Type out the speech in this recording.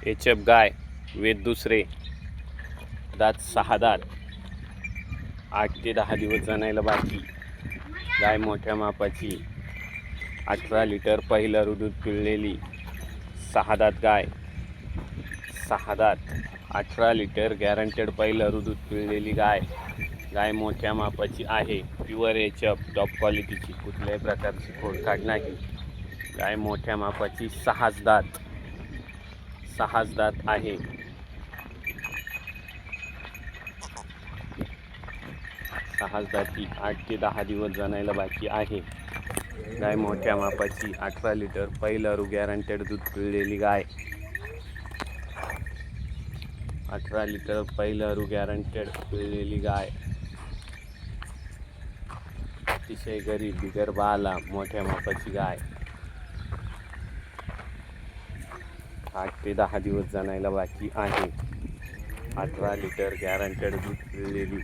HF गाय, वेद दुसरे, दात 6 दात, 8 ते 10 दिवस जनायला बाकी. गाय मोठ्या मापाची, 18 लिटर पहिलं दूध पिळलेली, 6 दात गाय, 6 दात, 18 लिटर गॅरंटेड पहिलं दूध पिळलेली गाय. गाय मोठ्या मापाची आहे, प्युअर एचएफ, टॉप क्वालिटीची, कुठल्याही प्रकारची खोडकाट नाही. गाय मोठ्या मापाची 6 दात आहे. 6 दाती, 8 ते 10 दिवस जनायला बाकी आहे. गाय मोठ्या मापाची, 18 लिटर पहिलं गॅरंटेड दूध पिळलेली गाय. 18 लिटर पहिलं गॅरंटेड पिळलेली गाय. अतिशय गरीब, बिगर बाला, मोठ्या मापाची गाय. 8 ते 10 दिवस जनायला बाकी आहे. 18 लिटर गॅरंटेड दूध पिळलेली.